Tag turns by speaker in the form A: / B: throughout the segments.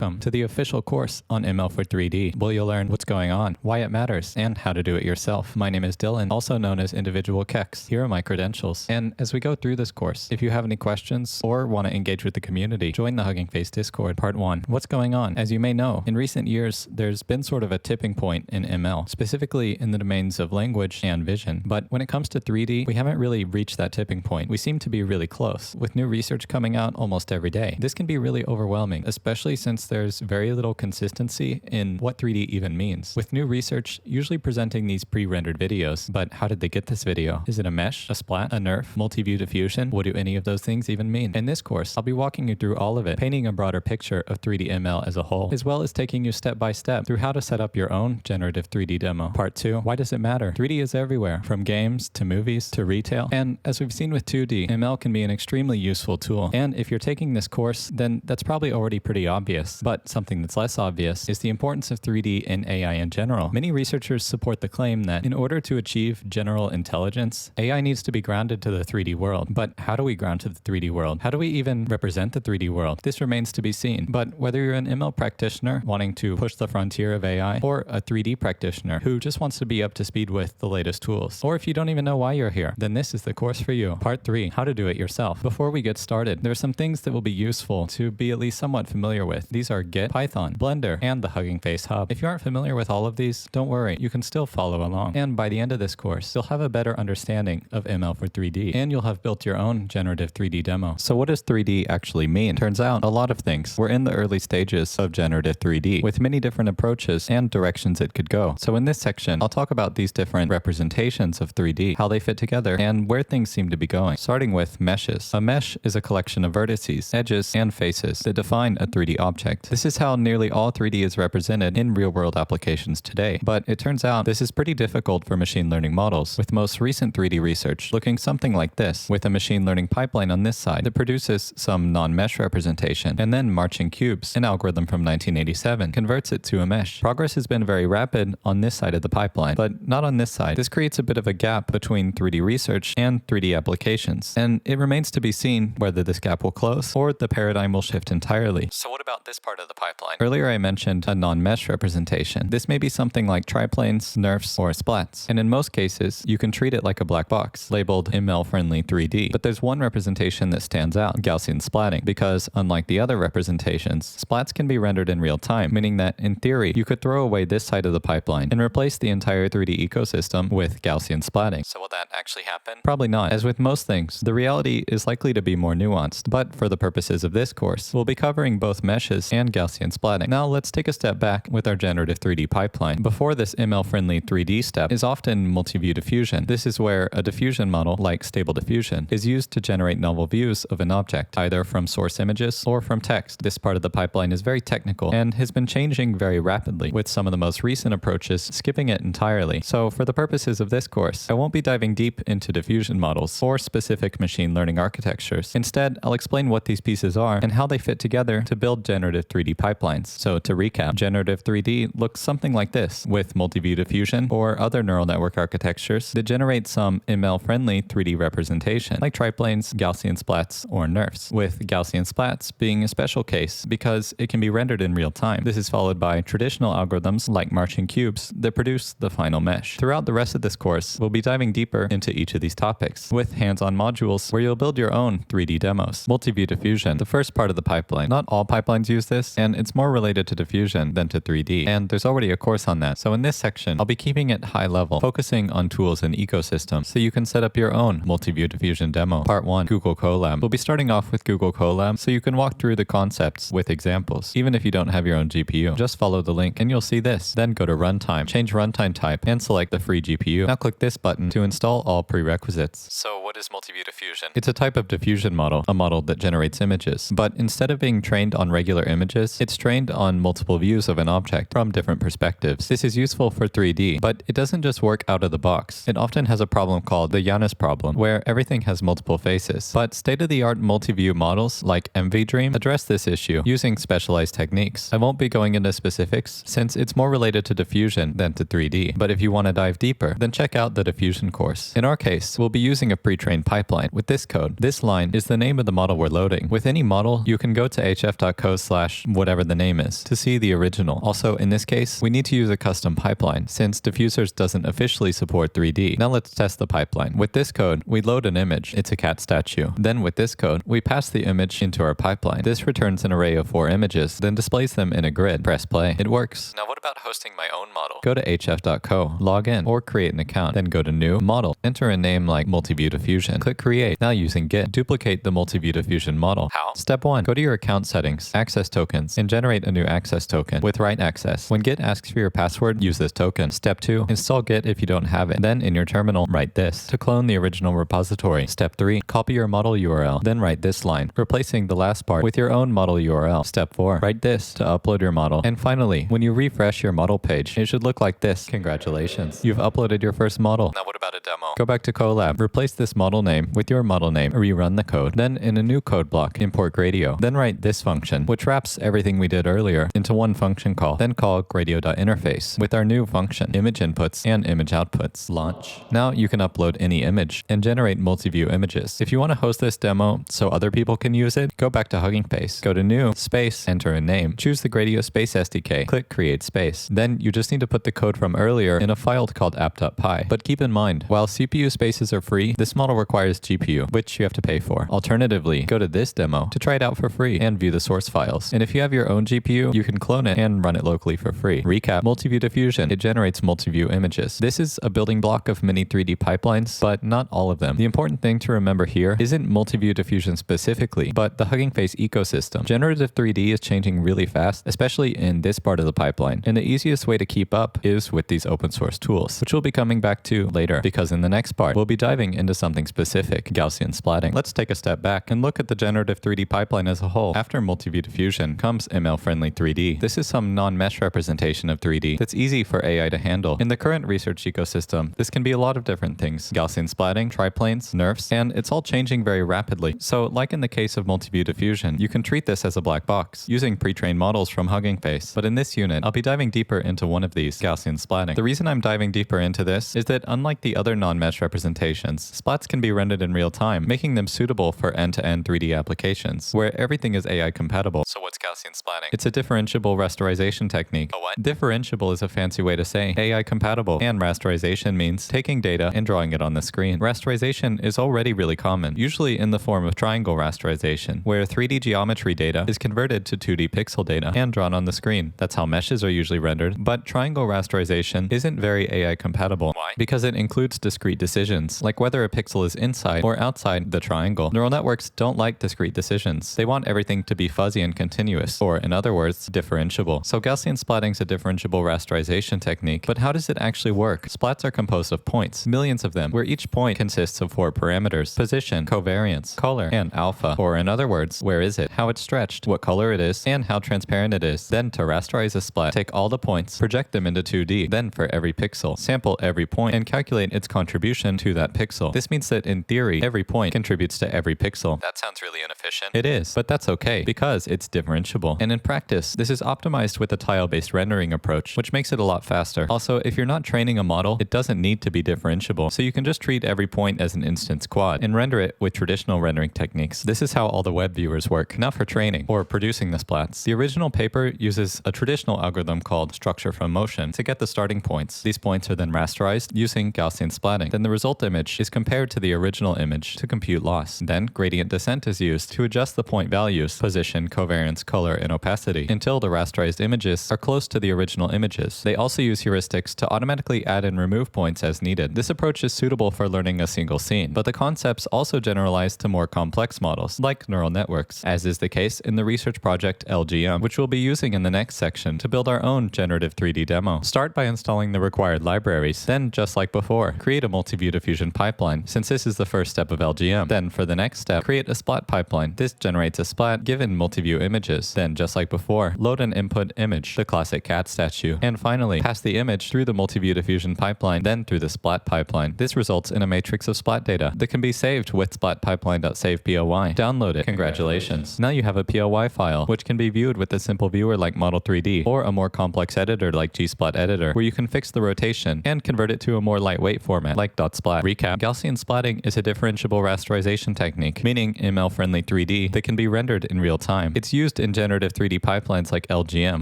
A: Welcome to the official course on ML for 3D, where you'll learn what's going on, why it matters, and how to do it yourself. My name is Dylan, also known as Individual Kex. Here are my credentials. And as we go through this course, if you have any questions or want to engage with the community, join the Hugging Face Discord. Part 1. What's going on? As you may know, in recent years, there's been sort of a tipping point in ML, specifically in the domains of language and vision. But when it comes to 3D, we haven't really reached that tipping point. We seem to be really close, with new research coming out almost every day. This can be really overwhelming, especially since there's very little consistency in what 3D even means. With new research usually presenting these pre-rendered videos, but how did they get this video? Is it a mesh, a splat, a nerf, multi-view diffusion? What do any of those things even mean? In this course, I'll be walking you through all of it, painting a broader picture of 3D ML as a whole, as well as taking you step by step through how to set up your own generative 3D demo. Part 2, why does it matter? 3D is everywhere, from games to movies to retail. And as we've seen with 2D, ML can be an extremely useful tool. And if you're taking this course, then that's probably already pretty obvious. But something that's less obvious is the importance of 3D in AI in general. Many researchers support the claim that in order to achieve general intelligence, AI needs to be grounded to the 3D world. But how do we ground to the 3D world? How do we even represent the 3D world? This remains to be seen. But whether you're an ML practitioner wanting to push the frontier of AI, or a 3D practitioner who just wants to be up to speed with the latest tools, or if you don't even know why you're here, then this is the course for you. Part 3, how to do it yourself. Before we get started, there are some things that will be useful to be at least somewhat familiar with. These are Git, Python, Blender, and the Hugging Face Hub. If you aren't familiar with all of these, don't worry, you can still follow along. And by the end of this course, you'll have a better understanding of ML for 3D, and you'll have built your own generative 3D demo. So what does 3D actually mean? Turns out a lot of things. We're in the early stages of generative 3D, with many different approaches and directions it could go. So in this section, I'll talk about these different representations of 3D, how they fit together, and where things seem to be going. Starting with meshes. A mesh is a collection of vertices, edges, and faces that define a 3D object. This is how nearly all 3D is represented in real-world applications today. But it turns out this is pretty difficult for machine learning models, with most recent 3D research looking something like this, with a machine learning pipeline on this side that produces some non-mesh representation, and then marching cubes, an algorithm from 1987, converts it to a mesh. Progress has been very rapid on this side of the pipeline, but not on this side. This creates a bit of a gap between 3D research and 3D applications, and it remains to be seen whether this gap will close or the paradigm will shift entirely. So what about this part of the pipeline? Earlier I mentioned a non-mesh representation. This may be something like triplanes, nerfs, or splats, and in most cases you can treat it like a black box labeled ML-friendly 3D. But there's one representation that stands out, Gaussian Splatting, because unlike the other representations, splats can be rendered in real time, meaning that in theory you could throw away this side of the pipeline and replace the entire 3D ecosystem with Gaussian Splatting. So will that actually happen? Probably not. As with most things, the reality is likely to be more nuanced, but for the purposes of this course, we'll be covering both meshes and Gaussian Splatting. Now let's take a step back with our generative 3D pipeline. Before this ML-friendly 3D step is often multi-view diffusion. This is where a diffusion model, like Stable Diffusion, is used to generate novel views of an object, either from source images or from text. This part of the pipeline is very technical and has been changing very rapidly, with some of the most recent approaches skipping it entirely. So for the purposes of this course, I won't be diving deep into diffusion models or specific machine learning architectures. Instead, I'll explain what these pieces are and how they fit together to build generative 3D pipelines. So to recap, generative 3D looks something like this, with multi-view diffusion or other neural network architectures that generate some ML-friendly 3D representation, like triplanes, Gaussian splats, or nerfs, with Gaussian splats being a special case because it can be rendered in real time. This is followed by traditional algorithms like marching cubes that produce the final mesh. Throughout the rest of this course, we'll be diving deeper into each of these topics, with hands-on modules where you'll build your own 3D demos. Multi-view diffusion, the first part of the pipeline. Not all pipelines use this, and it's more related to diffusion than to 3D, and there's already a course on that. So in this section, I'll be keeping it high level, focusing on tools and ecosystems, so you can set up your own multi-view diffusion demo. Part 1, Google Colab. We'll be starting off with Google Colab, so you can walk through the concepts with examples, even if you don't have your own GPU. Just follow the link and you'll see this. Then go to Runtime, change runtime type, and select the free GPU. Now click this button to install all prerequisites. So what is multi-view diffusion? It's a type of diffusion model, a model that generates images. But instead of being trained on regular images, it's trained on multiple views of an object from different perspectives. This is useful for 3D, but it doesn't just work out of the box. It often has a problem called the Janus problem, where everything has multiple faces. But state-of-the-art multi-view models like MVDream address this issue using specialized techniques. I won't be going into specifics since it's more related to diffusion than to 3D, but if you want to dive deeper, then check out the diffusion course. In our case, we'll be using a pre-trained pipeline with this code. This line is the name of the model we're loading. With any model, you can go to hf.co/ slash whatever the name is to see the original. Also, in this case, we need to use a custom pipeline since Diffusers doesn't officially support 3D. Now let's test the pipeline. With this code, we load an image. It's a cat statue. Then with this code, we pass the image into our pipeline. This returns an array of 4 images, then displays them in a grid. Press play. It works. Now what about hosting my own model? Go to hf.co, log in, or create an account. Then go to New, Model. Enter a name like Multiview Diffusion. Click Create. Now using Git, duplicate the Multiview Diffusion model. How? Step 1. Go to your account settings, access tokens, and generate a new access token with write access. When Git asks for your password, use this token. Step 2. Install Git if you don't have it. Then in your terminal, write this to clone the original repository. Step 3. Copy your model URL. Then write this line, replacing the last part with your own model URL. Step 4. Write this to upload your model. And finally, when you refresh your model page, it should look like this. Congratulations. You've uploaded your first model. Now what about a demo? Go back to Colab, replace this model name with your model name, rerun the code. Then in a new code block, import Gradio. Then write this function, which wraps everything we did earlier into one function call. Then call Gradio.interface with our new function, image inputs and image outputs. Launch. Now you can upload any image and generate multi-view images. If you want to host this demo so other people can use it, go back to Hugging Face. Go to New, Space, enter a name. Choose the Gradio Space SDK. Click Create Space. Then you just need to put the code from earlier in a file called app.py. But keep in mind, while CPU spaces are free, this model requires GPU, which you have to pay for. Alternatively, go to this demo to try it out for free and view the source files. And if you have your own GPU, you can clone it and run it locally for free. Recap, Multiview Diffusion. It generates multi-view images. This is a building block of many 3D pipelines, but not all of them. The important thing to remember here isn't Multiview Diffusion specifically, but the Hugging Face ecosystem. Generative 3D is changing really fast, especially in this part of the pipeline. And the easiest way to keep up is with these open source tools, which we'll be coming back to later, because in the next part, we'll be diving into something specific, Gaussian Splatting. Let's take a step back and look at the generative 3D pipeline as a whole. After Multiview Diffusion comes ML-friendly 3D. This is some non-mesh representation of 3D that's easy for AI to handle. In the current research ecosystem, this can be a lot of different things. Gaussian Splatting, triplanes, nerfs, and it's all changing very rapidly. So like in the case of Multiview Diffusion, you can treat this as a black box using pre-trained models from Hugging Face. But in this unit, I'll be diving deeper into one of these, Gaussian Splatting. The reason I'm diving deeper into this is that unlike the other non-mesh representations, splats can be rendered in real time, making them suitable for end-to-end 3D applications, where everything is AI compatible. So what's Gaussian Splatting? It's a differentiable rasterization technique. A what? Differentiable is a fancy way to say AI compatible, and rasterization means taking data and drawing it on the screen. Rasterization is already really common, usually in the form of triangle rasterization, where 3D geometry data is converted to 2D pixel data and drawn on the screen. That's how meshes are usually rendered, but triangle rasterization isn't very AI compatible. Why? Because it includes discrete decisions, like whether a pixel is inside or outside the triangle. Neural networks don't like discrete decisions. They want everything to be fuzzy and continuous, or in other words, differentiable. So Gaussian splatting is a differentiable rasterization technique, but how does it actually work? Splats are composed of points, millions of them, where each point consists of 4 parameters: position, covariance, color, and alpha. Or in other words, where is it, how it's stretched, what color it is, and how transparent it is. Then to rasterize a splat, take all the points, project them into 2D, then for every pixel, sample every point, and calculate its contribution to that pixel. This means that in theory, every point contributes to every pixel. That sounds really inefficient. It is, but that's okay, because it's differentiable. And in practice, this is optimized with a tile-based rendering approach, which makes it a lot faster. Also, if you're not training a model, it doesn't need to be differentiable, so you can just treat every point as an instance quad and render it with traditional rendering techniques. This is how all the web viewers work. Now for training, or producing the splats. The original paper uses a traditional algorithm called structure from motion to get the starting points. These points are then rasterized using Gaussian splatting. Then the result image is compared to the original image to compute loss. Then gradient descent is used to adjust the point values, position, covariance, color, and opacity, until the rasterized images are close to the original images. They also use heuristics to automatically add and remove points as needed. This approach is suitable for learning a single scene, but the concepts also generalize to more complex models, like neural networks, as is the case in the research project LGM, which we'll be using in the next section to build our own generative 3D demo. Start by installing the required libraries. Then, just like before, create a multi-view diffusion pipeline, since this is the first step of LGM. Then, for the next step, create a splat pipeline. This generates a splat given multi-view images. Then, just like before, load an input image, the classic cat statue. And finally, pass the image through the multi-view diffusion pipeline, then through the splat pipeline. This results in a matrix of splat data that can be saved with splatpipeline.savePOY. Download it. Congratulations. Now you have a POY file, which can be viewed with a simple viewer like Model 3D, or a more complex editor like Gsplat editor, where you can fix the rotation and convert it to a more lightweight format like .splat. Recap: Gaussian splatting is a differentiable rasterization technique, meaning ML-friendly 3D that can be rendered in real time. It's used in generative 3D pipelines like LGM,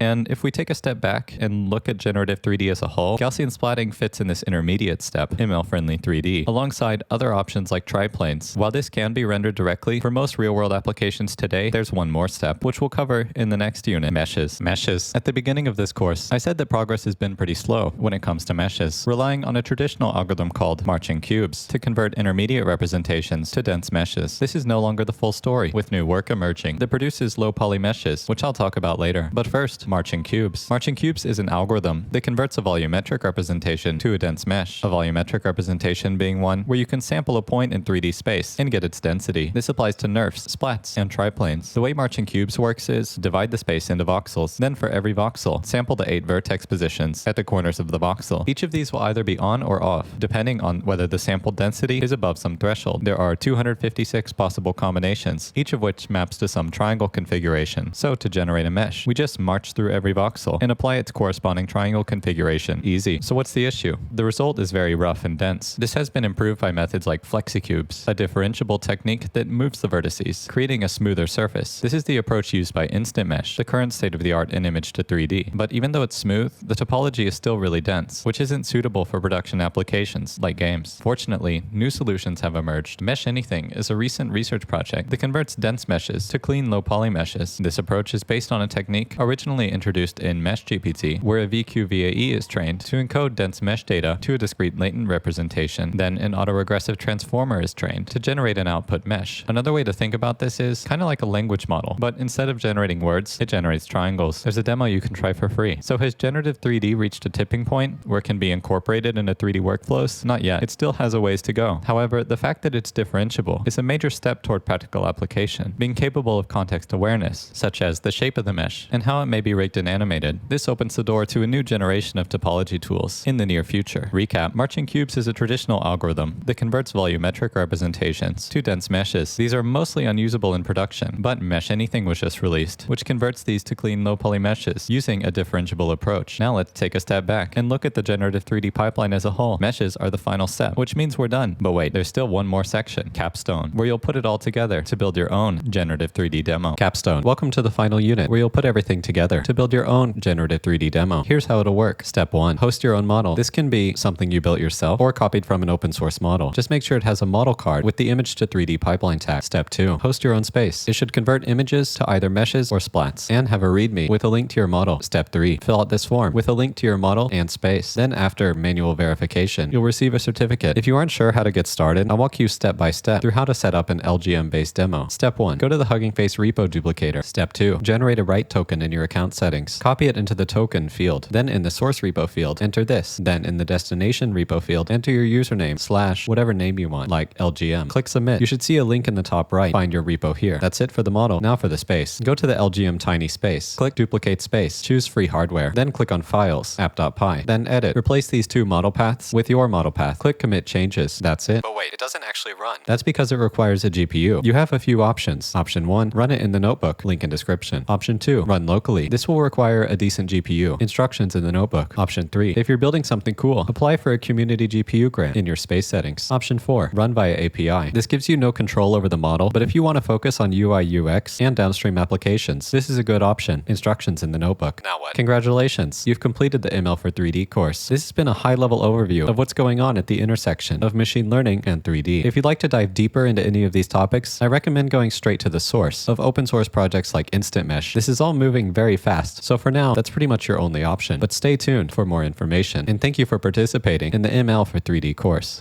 A: and if we take a step back and look at generative 3D as a whole, Gaussian splatting fits in this intermediate step, ML-friendly 3D, alongside other options like triplanes. While this can be rendered directly, for most real-world applications today, there's one more step, which we'll cover in the next unit: meshes. Meshes. At the beginning of this course, I said that progress has been pretty slow when it comes to meshes, relying on a traditional algorithm called marching cubes to convert intermediate representations to dense meshes. This is no longer the full story, with new work emerging that produces low poly meshes, which I'll talk about later. But first, marching cubes. Marching cubes is an algorithm that converts a volumetric representation to a dense mesh. A volumetric representation being one where you can sample a point in 3D space and get its density. This applies to nerfs, splats, and triplanes. The way marching cubes works is divide the space into voxels. Then for every voxel, sample the 8 vertex positions at the corners of the voxel. Each of these will either be on or off, depending on whether the sample density is above some threshold. There are 256 possible combinations, each of which maps to some triangle configuration. So to generate a mesh, we just march through every voxel and apply its corresponding triangle configuration. Easy. So what's the issue? The result is very rough and dense. This has been improved by methods like flexicubes, a differentiable technique that moves the vertices, creating a smoother surface. This is the approach used by Instant Mesh, the current state-of-the-art in image to 3D. But even though it's smooth, the topology is still really dense, which isn't suitable for production applications like games. Fortunately, new solutions have emerged. Mesh Anything is a recent research project that converts dense meshes to clean low poly meshes. This approach is based on a technique originally introduced in Mesh GPT, where a VQ-VAE is trained to encode dense mesh data to a discrete latent representation. Then an autoregressive transformer is trained to generate an output mesh. Another way to think about this is kind of like a language model, but instead of generating words, it generates triangles. There's a demo you can try for free. So has generative 3D reached a tipping point where it can be incorporated into 3D workflows? Not yet. It still has a ways to go. However, the fact that it's differentiable is a major step toward practical application, being capable of context awareness, such as the shape of the mesh and how it may be rigged and animated. This opens the door to a new generation of topology tools in the near future. Recap: marching cubes is a traditional algorithm that converts volumetric representations to dense meshes. These are mostly unusable in production, but Mesh Anything was just released, which converts these to clean low poly meshes using a differentiable approach. Now let's take a step back and look at the generative 3D pipeline as a whole. Meshes are the final step, which means we're done. But wait, there's still one more section, Capstone, where you'll put it all together to build your own generative 3D demo. Capstone. Welcome to the final unit, where you'll put everything together to build your own generative 3D demo. Here's how it'll work. Step 1. Host your own model. This can be something you built yourself or copied from an open source model. Just make sure it has a model card with the image to 3D pipeline tag. Step 2. Host your own space. It should convert images to either meshes or splats and have a README with a link to your model. Step 3. Fill out this form with a link to your model and space. Then after manual verification, you'll receive a certificate. If you aren't sure how to get started, I'll walk you step by step through how to set up an LGM-based demo. Step 1. Go to the Hugging Face repo duplicator. Step 2. Generate a write token in your account settings. Copy it into the token field. Then in the source repo field, enter this. Then in the destination repo field, enter your username / whatever name you want, like LGM. Click submit. You should see a link in the top right. Find your repo here. That's it for the model. Now for the space. Go to the LGM tiny space. Click duplicate space. Choose free hardware. Then click on files, app.py. Then edit. Replace these two model paths with your model path. Click commit changes. That's it. But wait, it doesn't actually run. That's because it requires a GPU. You have a few options. Option 1, run it in the notebook. Link in description. Option 2, run locally. This will require a decent GPU. Instructions in the notebook. Option 3, if you're building something cool, apply for a community GPU grant in your space settings. Option 4, run via API. This gives you no control over the model, but if you want to focus on UI UX and downstream applications, this is a good option. Instructions in the notebook. Now what? Congratulations, you've completed the ML for 3D course. This has been a high-level overview of what's going on at the intersection of machine learning and 3D. If you'd like to dive deeper into any of these topics, I recommend going straight to the source of open source projects like Instant Mesh. This is all moving very fast, so for now, that's pretty much your only option. But stay tuned for more information, and thank you for participating in the ML for 3D course.